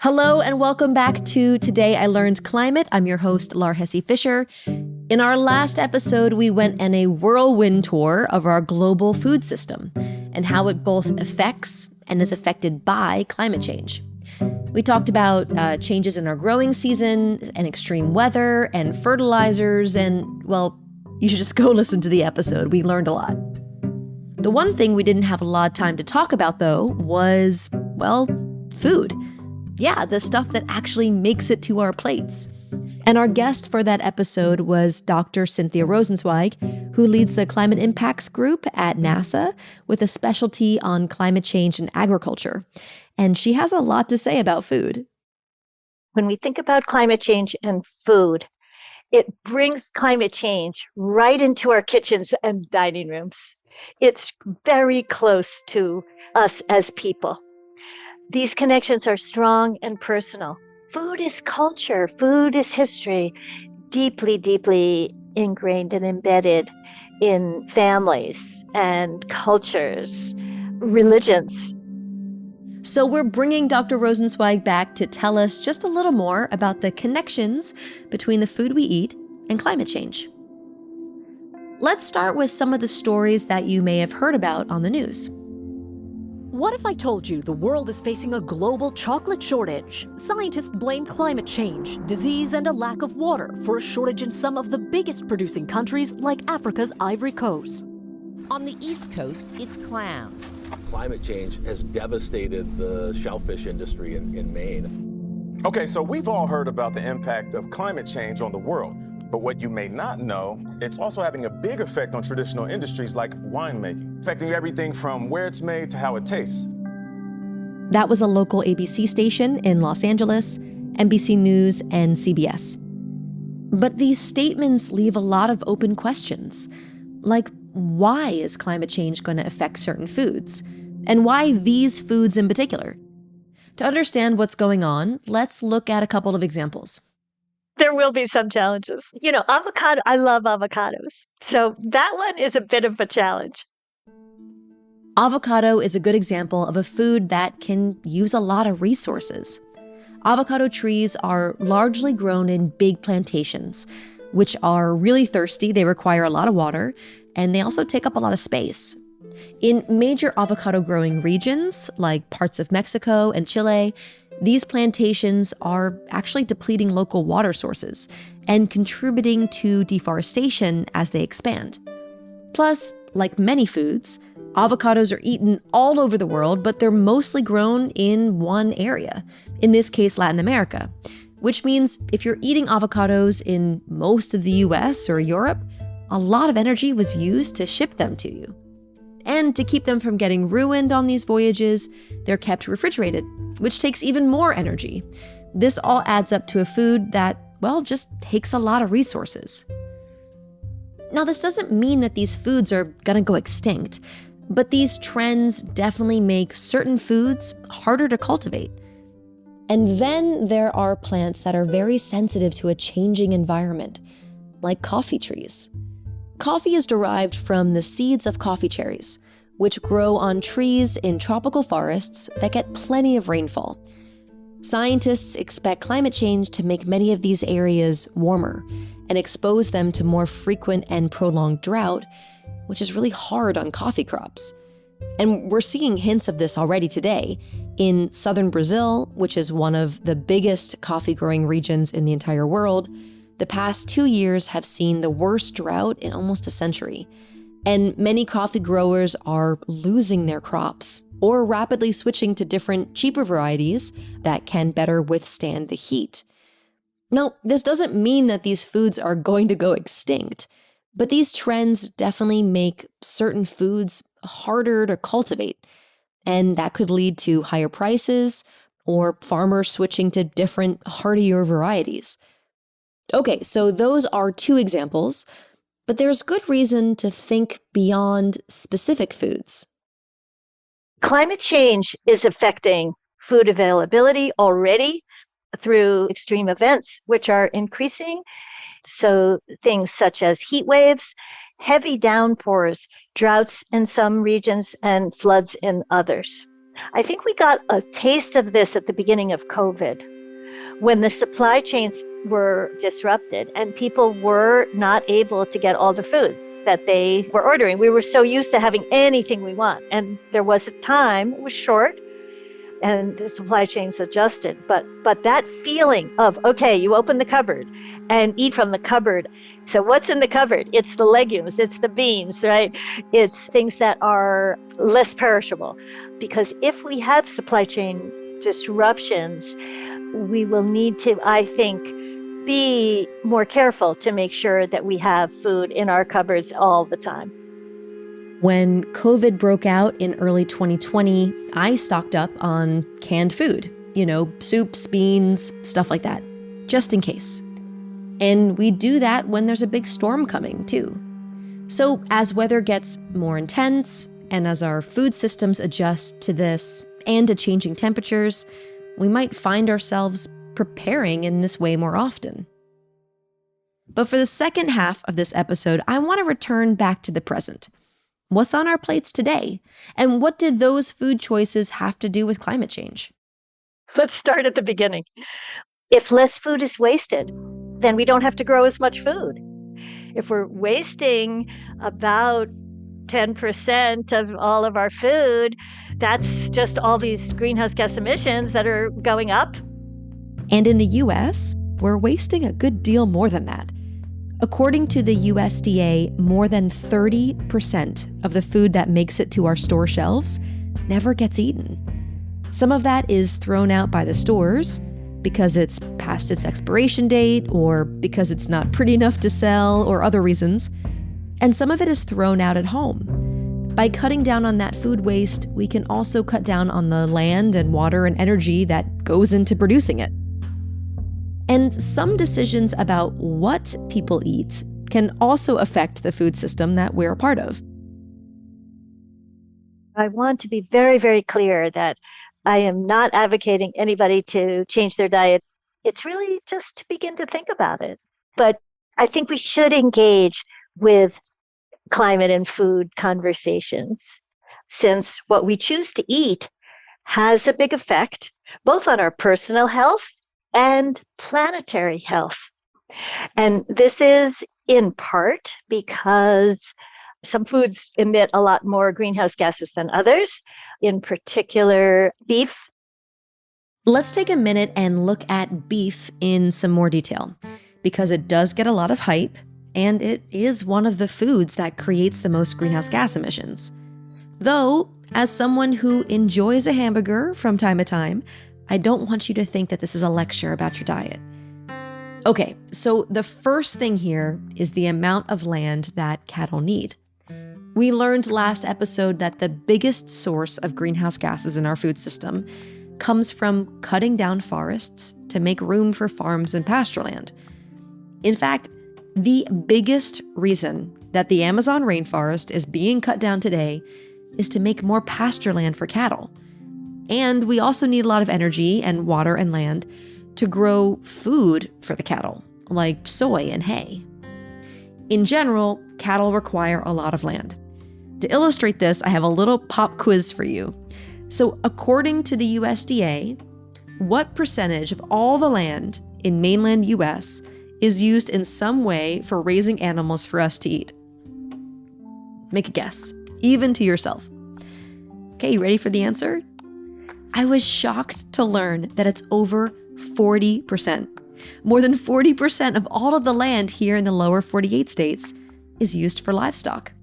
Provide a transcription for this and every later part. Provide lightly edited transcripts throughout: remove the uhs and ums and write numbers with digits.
Hello and welcome back to Today I Learned Climate. I'm your host, Laur Fisher. In our last episode, we went on a whirlwind tour of our global food system and how it both affects and is affected by climate change. We talked about changes in our growing season and extreme weather and fertilizers and, well, you should just go listen to the episode. We learned a lot. The one thing we didn't have a lot of time to talk about, though, was, well, food. Yeah, the stuff that actually makes it to our plates. And our guest for that episode was Dr. Cynthia Rosenzweig, who leads the Climate Impacts Group at NASA with a specialty on climate change and agriculture. And she has a lot to say about food. When we think about climate change and food, it brings climate change right into our kitchens and dining rooms. It's very close to us as people. These connections are strong and personal. Food is culture, food is history, deeply, deeply ingrained and embedded in families and cultures, religions. So we're bringing Dr. Rosenzweig back to tell us just a little more about the connections between the food we eat and climate change. Let's start with some of the stories that you may have heard about on the news. What if I told you the world is facing a global chocolate shortage? Scientists blame climate change, disease, and a lack of water for a shortage in some of the biggest producing countries like Africa's Ivory Coast. On the East Coast, it's clams. Climate change has devastated the shellfish industry in Maine. Okay, so we've all heard about the impact of climate change on the world. But what you may not know, it's also having a big effect on traditional industries like winemaking, affecting everything from where it's made to how it tastes. That was a local ABC station in Los Angeles, NBC News, and CBS. But these statements leave a lot of open questions, like why is climate change going to affect certain foods? And why these foods in particular? To understand what's going on, let's look at a couple of examples. There will be some challenges. Avocado, I love avocados. So that one is a bit of a challenge. Avocado is a good example of a food that can use a lot of resources. Avocado trees are largely grown in big plantations, which are really thirsty. They require a lot of water, and they also take up a lot of space. In major avocado growing regions, like parts of Mexico and Chile, these plantations are actually depleting local water sources and contributing to deforestation as they expand. Plus, like many foods, avocados are eaten all over the world, but they're mostly grown in one area, in this case, Latin America, which means if you're eating avocados in most of the US or Europe, a lot of energy was used to ship them to you. And to keep them from getting ruined on these voyages, they're kept refrigerated, which takes even more energy. This all adds up to a food that, well, just takes a lot of resources. Now, this doesn't mean that these foods are gonna go extinct, but these trends definitely make certain foods harder to cultivate. And then there are plants that are very sensitive to a changing environment, like coffee trees. Coffee is derived from the seeds of coffee cherries, which grow on trees in tropical forests that get plenty of rainfall. Scientists expect climate change to make many of these areas warmer and expose them to more frequent and prolonged drought, which is really hard on coffee crops. And we're seeing hints of this already today. In southern Brazil, which is one of the biggest coffee growing regions in the entire world, the past 2 years have seen the worst drought in almost a century. And many coffee growers are losing their crops or rapidly switching to different, cheaper varieties that can better withstand the heat. Now, this doesn't mean that these foods are going to go extinct, but these trends definitely make certain foods harder to cultivate. And that could lead to higher prices or farmers switching to different, hardier varieties. Okay, so those are 2 examples, but there's good reason to think beyond specific foods. Climate change is affecting food availability already through extreme events, which are increasing. So things such as heat waves, heavy downpours, droughts in some regions, and floods in others. I think we got a taste of this at the beginning of COVID, when the supply chains were disrupted and people were not able to get all the food that they were ordering. We were so used to having anything we want. And there was a time, it was short, and the supply chains adjusted. But that feeling of, okay, you open the cupboard and eat from the cupboard. So what's in the cupboard? It's the legumes, it's the beans, right? It's things that are less perishable. Because if we have supply chain disruptions, we will need to, I think, be more careful to make sure that we have food in our cupboards all the time. When COVID broke out in early 2020, I stocked up on canned food, soups, beans, stuff like that, just in case. And we do that when there's a big storm coming, too. So as weather gets more intense, and as our food systems adjust to this and to changing temperatures, we might find ourselves preparing in this way more often. But for the second half of this episode, I want to return back to the present. What's on our plates today? And what did those food choices have to do with climate change? Let's start at the beginning. If less food is wasted, then we don't have to grow as much food. If we're wasting about 10% of all of our food, that's just all these greenhouse gas emissions that are going up. And in the US, we're wasting a good deal more than that. According to the USDA, more than 30% of the food that makes it to our store shelves never gets eaten. Some of that is thrown out by the stores because it's past its expiration date or because it's not pretty enough to sell or other reasons. And some of it is thrown out at home. By cutting down on that food waste, we can also cut down on the land and water and energy that goes into producing it. And some decisions about what people eat can also affect the food system that we're a part of. I want to be very, very clear that I am not advocating anybody to change their diet. It's really just to begin to think about it. But I think we should engage with climate and food conversations, since what we choose to eat has a big effect both on our personal health and planetary health. And this is in part because some foods emit a lot more greenhouse gases than others, in particular beef. Let's take a minute and look at beef in some more detail, because it does get a lot of hype, and it is one of the foods that creates the most greenhouse gas emissions. Though, as someone who enjoys a hamburger from time to time, I don't want you to think that this is a lecture about your diet. Okay, so the first thing here is the amount of land that cattle need. We learned last episode that the biggest source of greenhouse gases in our food system comes from cutting down forests to make room for farms and pasture land. In fact, the biggest reason that the Amazon rainforest is being cut down today is to make more pasture land for cattle. And we also need a lot of energy and water and land to grow food for the cattle, like soy and hay. In general, cattle require a lot of land. To illustrate this, I have a little pop quiz for you. So according to the USDA, what percentage of all the land in mainland US is used in some way for raising animals for us to eat? Make a guess, even to yourself. Okay, you ready for the answer? I was shocked to learn that it's over 40%. More than 40% of all of the land here in the lower 48 states is used for livestock.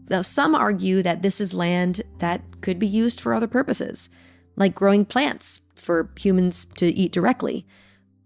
Now, some argue that this is land that could be used for other purposes, like growing plants for humans to eat directly,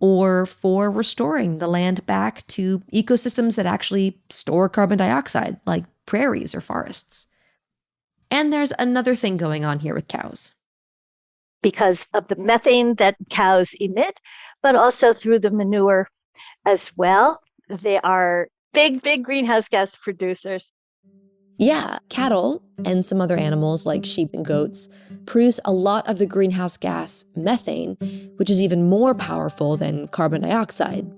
or for restoring the land back to ecosystems that actually store carbon dioxide, like prairies or forests. And there's another thing going on here with cows. Because of the methane that cows emit, but also through the manure as well. They are big, big greenhouse gas producers. Yeah, cattle and some other animals like sheep and goats produce a lot of the greenhouse gas methane, which is even more powerful than carbon dioxide.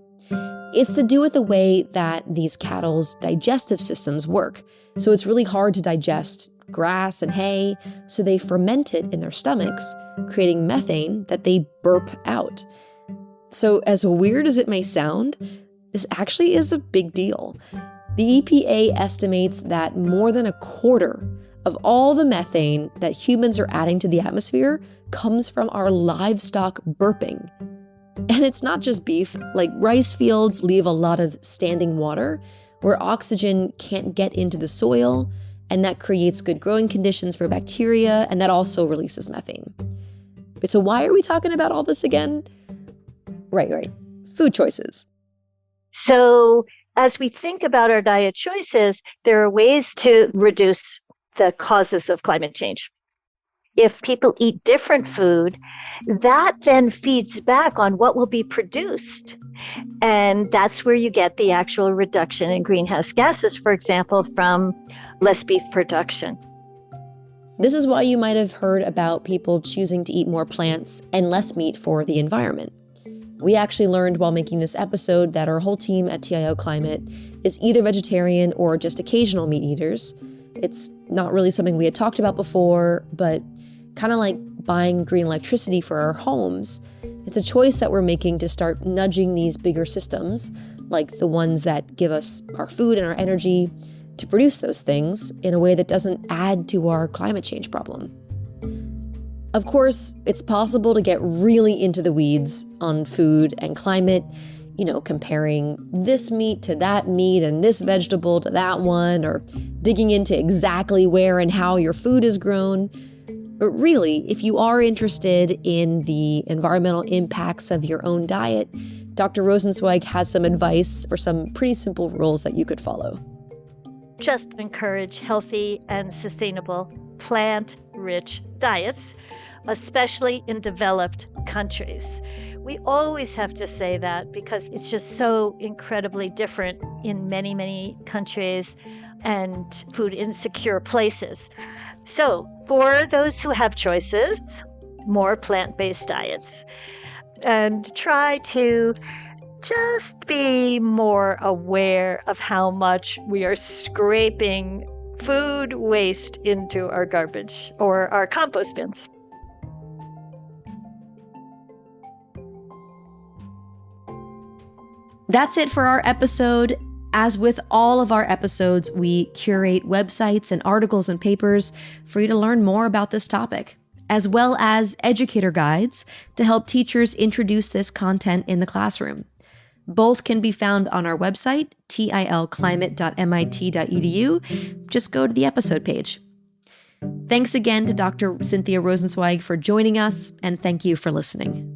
It's to do with the way that these cattle's digestive systems work. So it's really hard to digest grass and hay, so they ferment it in their stomachs, creating methane that they burp out. So as weird as it may sound, this actually is a big deal. The EPA estimates that more than a quarter of all the methane that humans are adding to the atmosphere comes from our livestock burping. And it's not just beef. Like, rice fields leave a lot of standing water where oxygen can't get into the soil, and that creates good growing conditions for bacteria, and that also releases methane. So why are we talking about all this again? Right. Food choices. So as we think about our diet choices, there are ways to reduce the causes of climate change. If people eat different food, that then feeds back on what will be produced. And that's where you get the actual reduction in greenhouse gases, for example, from less beef production. This is why you might have heard about people choosing to eat more plants and less meat for the environment. We actually learned while making this episode that our whole team at TIO Climate is either vegetarian or just occasional meat eaters. It's not really something we had talked about before, but kind of like buying green electricity for our homes, it's a choice that we're making to start nudging these bigger systems, like the ones that give us our food and our energy, to produce those things in a way that doesn't add to our climate change problem. Of course, it's possible to get really into the weeds on food and climate, comparing this meat to that meat and this vegetable to that one, or digging into exactly where and how your food is grown. But really, if you are interested in the environmental impacts of your own diet, Dr. Rosenzweig has some advice for some pretty simple rules that you could follow. Just encourage healthy and sustainable plant-rich diets, especially in developed countries. We always have to say that because it's just so incredibly different in many, many countries and food insecure places. So for those who have choices, more plant-based diets, and try to just be more aware of how much we are scraping food waste into our garbage or our compost bins. That's it for our episode. As with all of our episodes, we curate websites and articles and papers for you to learn more about this topic, as well as educator guides to help teachers introduce this content in the classroom. Both can be found on our website, tilclimate.mit.edu. Just go to the episode page. Thanks again to Dr. Cynthia Rosenzweig for joining us, and thank you for listening.